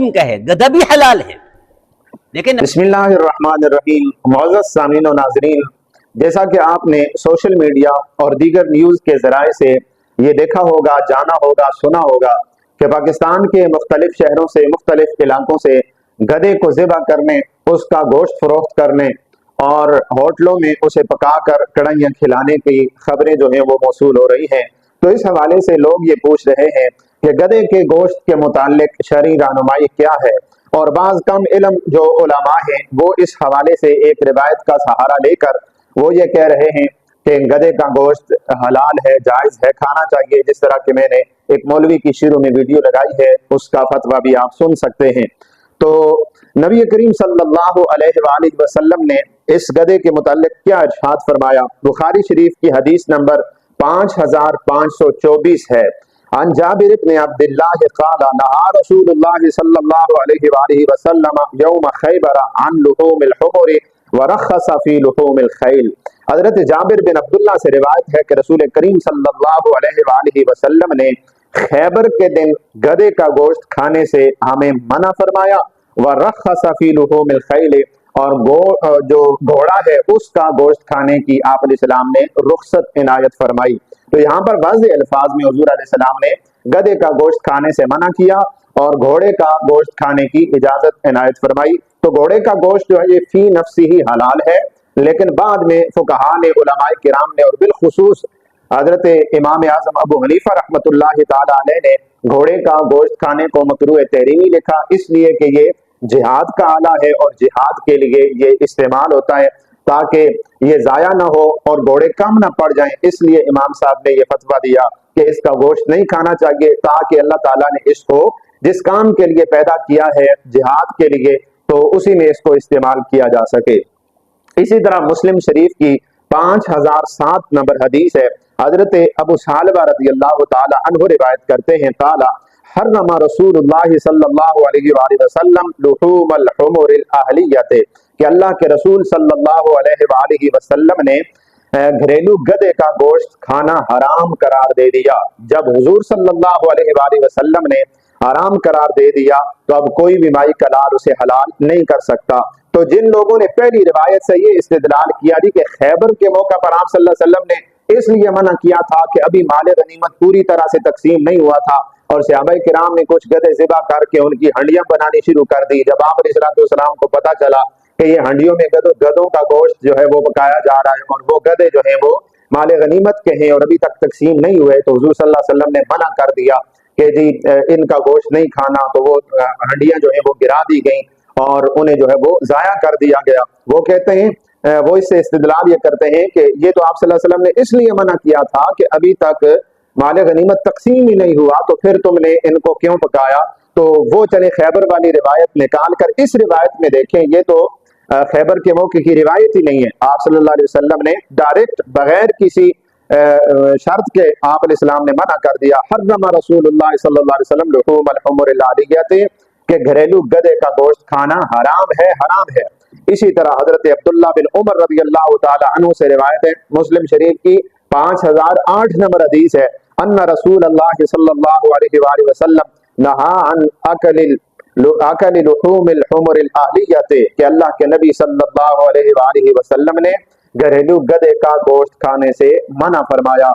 تحریم کا ہے، گدھا بھی حلال ہے. لیکن بسم اللہ الرحمن الرحیم. معزز سامعین و ناظرین، جیسا کہ آپ نے سوشل میڈیا اور دیگر نیوز کے ذرائع سے یہ دیکھا ہوگا، جانا ہوگا، سنا ہوگا کہ پاکستان کے مختلف شہروں سے، مختلف علاقوں سے گدھے کو ذبح کرنے، اس کا گوشت فروخت کرنے اور ہوٹلوں میں اسے پکا کر کڑھائیاں کھلانے کی خبریں جو ہیں وہ موصول ہو رہی ہیں. تو اس حوالے سے لوگ یہ پوچھ رہے ہیں کہ گدھے کے گوشت کے متعلق شرعی رہنمائی کیا ہے، اور بعض کم علم جو علماء ہیں وہ اس حوالے سے ایک روایت کا سہارا لے کر وہ یہ کہہ رہے ہیں کہ گدھے کا گوشت حلال ہے، جائز ہے، کھانا چاہیے. جس طرح کہ میں نے ایک مولوی کی شروع میں ویڈیو لگائی ہے، اس کا فتویٰ بھی آپ سن سکتے ہیں. تو نبی کریم صلی اللہ علیہ وآلہ وسلم نے اس گدھے کے متعلق کیا ارشاد فرمایا؟ بخاری شریف کی حدیث نمبر 5524 ہے. عن جابر بن عبد اللہ قال نہى رسول اللہ صلی اللہ علیہ وآلہ وسلم یوم خیبر عن لحوم الحمر ورخص فی لحوم الخیل. حضرت جابر بن عبداللہ سے روایت ہے کہ رسول کریم صلی اللہ علیہ وآلہ وسلم نے خیبر کے دن گدھے کا گوشت کھانے سے ہمیں منع فرمایا، ورخص فی لحوم الخیل، اور جو گھوڑا ہے اس کا گوشت کھانے کی آپ علیہ السلام نے رخصت عنایت فرمائی. تو یہاں پر واضح الفاظ میں حضور علیہ السلام نے گدھے کا گوشت کھانے سے منع کیا اور گھوڑے کا گوشت کھانے کی اجازت عنایت فرمائی. تو گھوڑے کا گوشت جو ہے یہ فی نفسی ہی حلال ہے، لیکن بعد میں فقہاء نے، علماء کرام نے، اور بالخصوص حضرت امام اعظم ابو حنیفہ رحمۃ اللہ تعالی علیہ نے گھوڑے کا گوشت کھانے کو مکروہ تحریمی لکھا، اس لیے کہ یہ جہاد کا آلہ ہے اور جہاد کے لیے یہ استعمال ہوتا ہے تاکہ یہ ضائع نہ ہو اور گھوڑے کم نہ پڑ جائیں. اس لیے امام صاحب نے یہ فتویٰ دیا کہ اس کا گوشت نہیں کھانا چاہیے، تاکہ اللہ تعالیٰ نے اس کو جس کام کے لیے پیدا کیا ہے، جہاد کے لیے، تو اسی میں اس کو استعمال کیا جا سکے. اسی طرح مسلم شریف کی 5007 نمبر حدیث ہے. حضرت ابو ثعلبہ رضی اللہ تعالی عنہ روایت کرتے ہیں قال حرم رسول اللہ صلی اللہ علیہ وآلہ وسلم لحوم الحمر الاہلیت، کہ اللہ کے رسول صلی اللہ علیہ وآلہ وسلم نے گھریلو گدھے کا گوشت کھانا حرام قرار دے دیا. جب حضور صلی اللہ علیہ وآلہ وسلم نے حرام قرار دے دیا تو اب کوئی بھی مائی کلار اسے حلال نہیں کر سکتا. تو جن لوگوں نے پہلی روایت سے یہ استدلال کیا تھی کہ خیبر کے موقع پر آپ صلی اللہ علیہ وسلم نے اس لیے منع کیا تھا کہ ابھی مال غنیمت پوری طرح سے تقسیم نہیں ہوا تھا اور صحابہ کرام نے کچھ گدھے ذبح کر کے ان کی ہنڈیاں بنانی شروع کر دی. جب آپ علیہ السلام کو پتہ چلا کہ یہ ہنڈیوں میں گدھوں کا گوشت جو ہے وہ پکایا جا رہا ہے اور وہ گدھے جو ہیں وہ مال غنیمت کے ہیں اور ابھی تک تقسیم نہیں ہوئے، تو حضور صلی اللہ علیہ وسلم نے منع کر دیا کہ جی ان کا گوشت نہیں کھانا. تو وہ ہنڈیاں جو ہیں وہ گرا دی گئیں اور انہیں جو ہے وہ ضائع کر دیا گیا. وہ کہتے ہیں، وہ اس سے استدلال یہ کرتے ہیں کہ یہ تو آپ صلی اللہ علیہ وسلم نے اس لیے منع کیا تھا کہ ابھی تک مال غنیمت تقسیم ہی نہیں ہوا، تو پھر تم نے ان کو کیوں پکایا. تو وہ چلے خیبر والی روایت نکال کر اس روایت میں دیکھیں، یہ تو خیبر کے موقع کی روایت ہی نہیں ہے. آپ صلی اللہ علیہ وسلم نے ڈائریکٹ بغیر کسی شرط کے آپ علیہ السلام نے منع کر دیا. حرم رسول اللہ صلی اللہ علیہ وسلم لحوم الحمر الاہلیت، کہ گھریلو گدھے کا گوشت کھانا حرام ہے، حرام ہے. اسی طرح حضرت عبداللہ بن عمر رضی اللہ تعالی عنہ سے روایت ہے، مسلم شریف کی 5008 نمبر حدیث ہے، ان رسول اللہ صلی اللہ علیہ وآلہ وسلم نہا عن اکل لحوم الحمر الاہلیت، کہ اللہ کے نبی صلی اللہ علیہ وآلہ وسلم نے گھریلو گدھے کا گوشت کھانے سے منع فرمایا.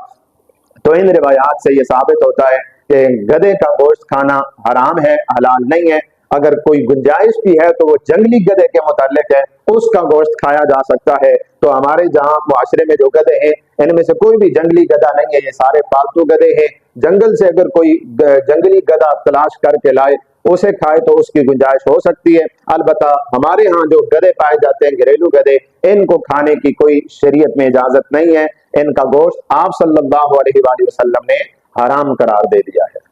تو ان روایات سے یہ ثابت ہوتا ہے کہ گدھے کا گوشت کھانا حرام ہے، حلال نہیں ہے. اگر کوئی گنجائش بھی ہے تو وہ جنگلی گدھے کے متعلق ہے، اس کا گوشت کھایا جا سکتا ہے. تو ہمارے جہاں معاشرے میں جو گدھے ہیں ان میں سے کوئی بھی جنگلی گدھا نہیں ہے، یہ سارے پالتو گدھے ہیں. جنگل سے اگر کوئی جنگلی گدھا تلاش کر کے لائے اسے کھائے تو اس کی گنجائش ہو سکتی ہے. البتہ ہمارے ہاں جو گدھے پائے جاتے ہیں گھریلو گدھے، ان کو کھانے کی کوئی شریعت میں اجازت نہیں ہے. ان کا گوشت آپ صلی اللہ علیہ وآلہ وسلم نے حرام قرار دے دیا ہے.